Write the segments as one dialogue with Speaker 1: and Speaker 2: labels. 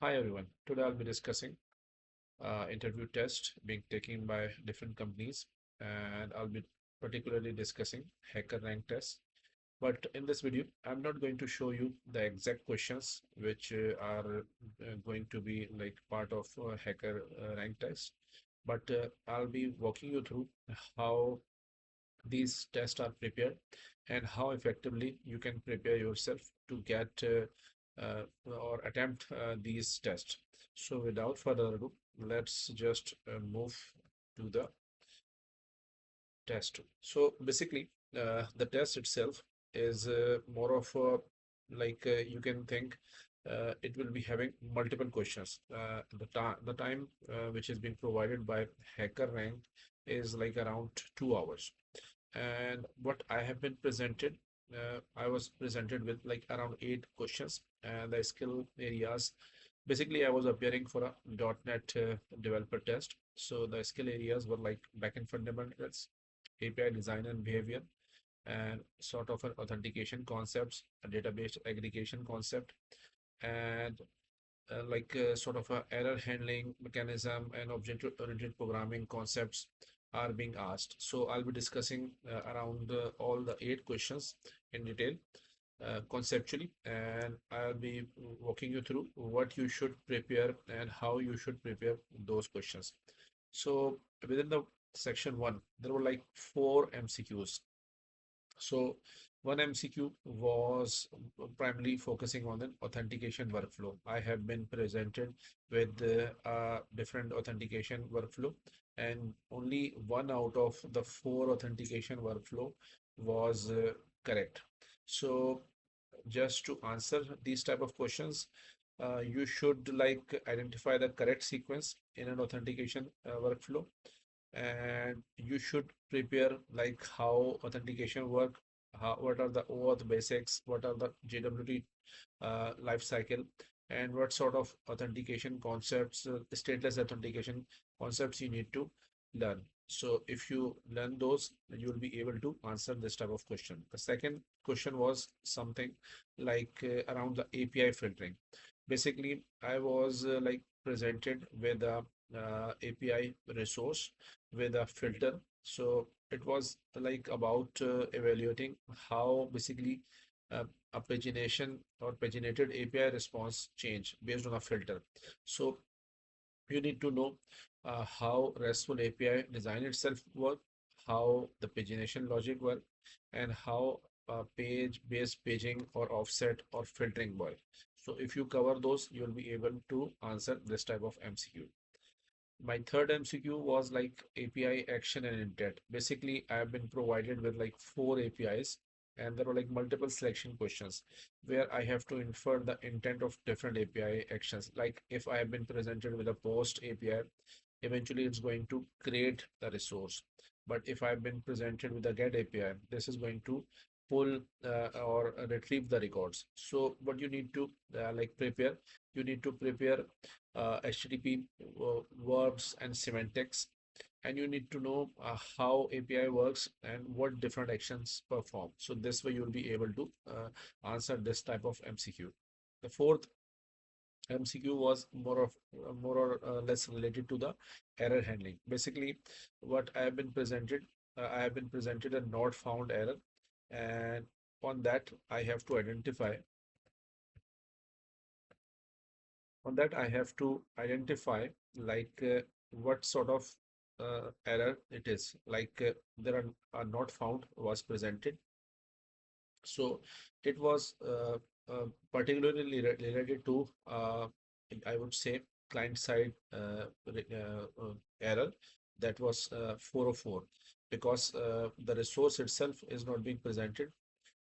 Speaker 1: Hi everyone. Today I'll be discussing interview test being taken by different companies, and I'll be particularly discussing HackerRank test. But in this video, I'm not going to show you the exact questions which are going to be like part of HackerRank test, but I'll be walking you through how these tests are prepared and how effectively you can prepare yourself to get or attempt these tests. So without further ado, let's just move to the test. So basically, the test itself is more of a you can think it will be having multiple questions. The time which is being provided by HackerRank is like around 2 hours, and what I have been presented, I was presented with like around 8 questions and the skill areas. Basically, I was appearing for a .NET developer test. So the skill areas were like backend fundamentals, API design and behavior, and sort of an authentication concepts, a database aggregation concept, and sort of a error handling mechanism and object-oriented programming concepts are being asked. So I'll be discussing around all the 8 questions in detail conceptually, and I'll be walking you through what you should prepare and how you should prepare those questions. So within the section 1, there were like 4 MCQs. So one MCQ was primarily focusing on an authentication workflow. I have been presented with different authentication workflow, and only one out of the 4 authentication workflow was correct. So just to answer these type of questions, you should like identify the correct sequence in an authentication workflow, and you should prepare like how authentication work, what are the OAuth basics, what are the JWT life cycle, and what sort of authentication concepts, stateless authentication concepts you need to learn. So if you learn those, then you will be able to answer this type of question. The second question was something like around the API filtering. Basically, I was like presented with a API resource with a filter. So it was like about evaluating how basically uh, a pagination or paginated API response change based on a filter. So you need to know how RESTful API design itself work, how the pagination logic work, and how page-based paging or offset or filtering work. So if you cover those, you'll be able to answer this type of MCQ. My third MCQ was like API action and intent. Basically, I have been provided with like 4 APIs, and there were like multiple selection questions where I have to infer the intent of different API actions. Like if I have been presented with a post API, eventually it's going to create the resource. But if I've been presented with a get API, this is going to pull or retrieve the records. So what you need to prepare, you need to prepare HTTP verbs and semantics, and you need to know how API works and what different actions perform. So this way you'll be able to answer this type of MCQ. The fourth MCQ was more or less related to the error handling. Basically, what I have been presented a not found error, and on that I have to identify like what sort of error it is. Like there are not found was presented. So it was particularly related to, I would say, client side error that was 404, because the resource itself is not being presented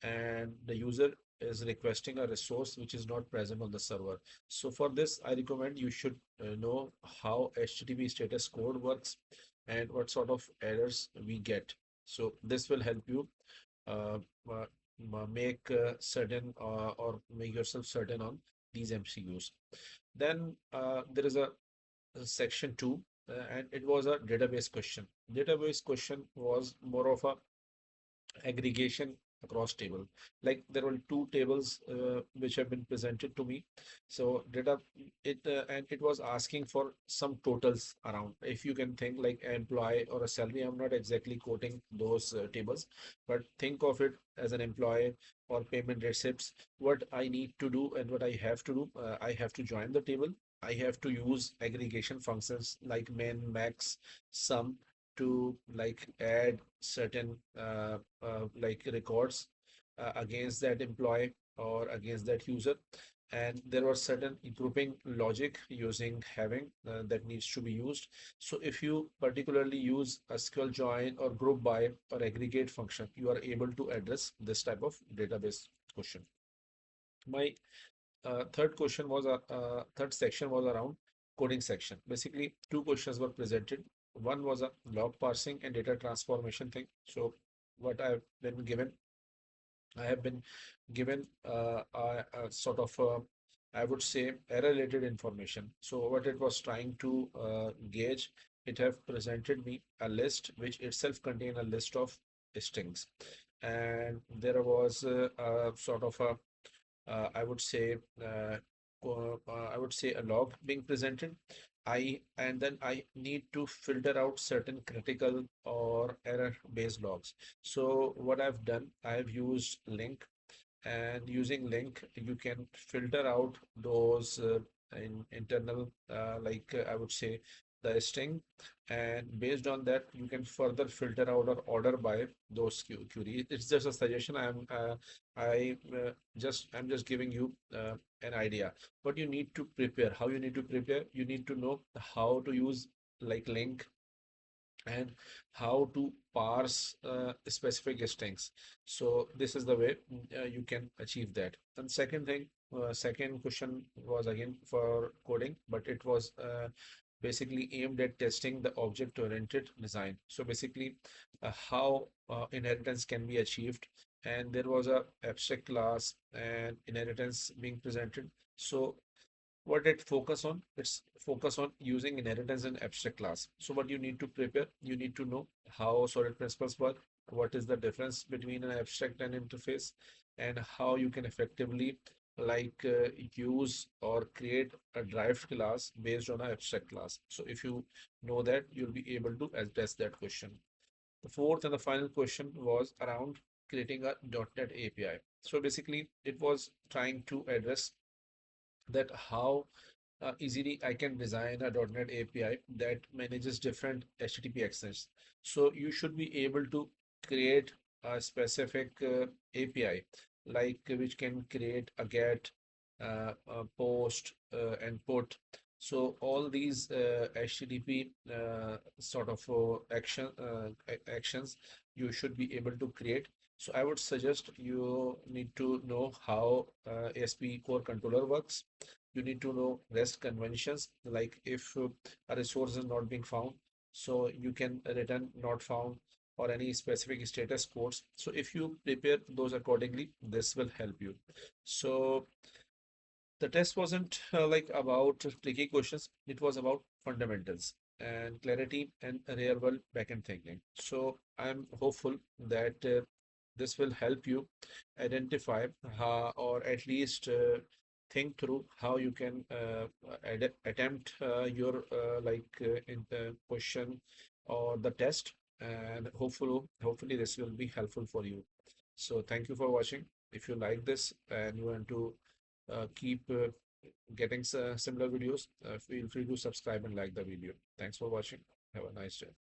Speaker 1: and the user is requesting a resource which is not present on the server. So for this, I recommend you should know how HTTP status code works and what sort of errors we get. So this will help you uh, uh, make certain or make yourself certain on these MCQs. Then there is a section 2, and it was a database question. Database question was more of a aggregation across table. Like there were two tables which have been presented to me. So data it and it was asking for some totals around. If you can think like employee or a salary, I'm not exactly quoting those tables, but think of it as an employee or payment receipts. What I need to do and what I have to do, I have to join the table. I have to use aggregation functions like min, max, sum to like add certain like records against that employee or against that user. And there was certain grouping logic using having that needs to be used. So if you particularly use a SQL join or group by or aggregate function, you are able to address this type of database question. My third section was around coding section. Basically, two questions were presented. One was a log parsing and data transformation thing. So what I have been given a sort of I would say error related information. So what it was trying to gauge, it have presented me a list which itself contain a list of strings, and there was a sort of a I would say a log being presented. And then I need to filter out certain critical or error based logs. So what I've done, I've used link, and using link you can filter out those internal I would say the string, and based on that you can further filter out or order by those queries. It's just a suggestion. I'm just giving you an idea. What you need to prepare, how you need to prepare, you need to know how to use like link and how to parse specific strings. So this is the way you can achieve that. And second thing, second question was again for coding, but it was basically aimed at testing the object-oriented design. So basically, how inheritance can be achieved. And there was a abstract class and inheritance being presented. So what it focus on, it's focus on using inheritance and abstract class. So what you need to prepare, you need to know how solid principles work, what is the difference between an abstract and interface, and how you can effectively use or create a derived class based on an abstract class. So if you know that, you'll be able to address that question. The fourth and the final question was around creating a .NET API. So basically it was trying to address that how easily I can design a .NET API that manages different HTTP access. So you should be able to create a specific API, which can create a get, a post, and put. So all these HTTP sort of actions you should be able to create. So I would suggest you need to know how ASP core controller works. You need to know REST conventions, like if a resource is not being found, so you can return not found or any specific status codes. So if you prepare those accordingly, this will help you. So the test wasn't about tricky questions. It was about fundamentals and clarity and real world backend thinking. So I'm hopeful that this will help you identify how, or at least think through how you can attempt your in the question or the test, and hopefully this will be helpful for you. So thank you for watching. If you like this and you want to keep getting similar videos, feel free to subscribe and like the video. Thanks for watching. Have a nice day.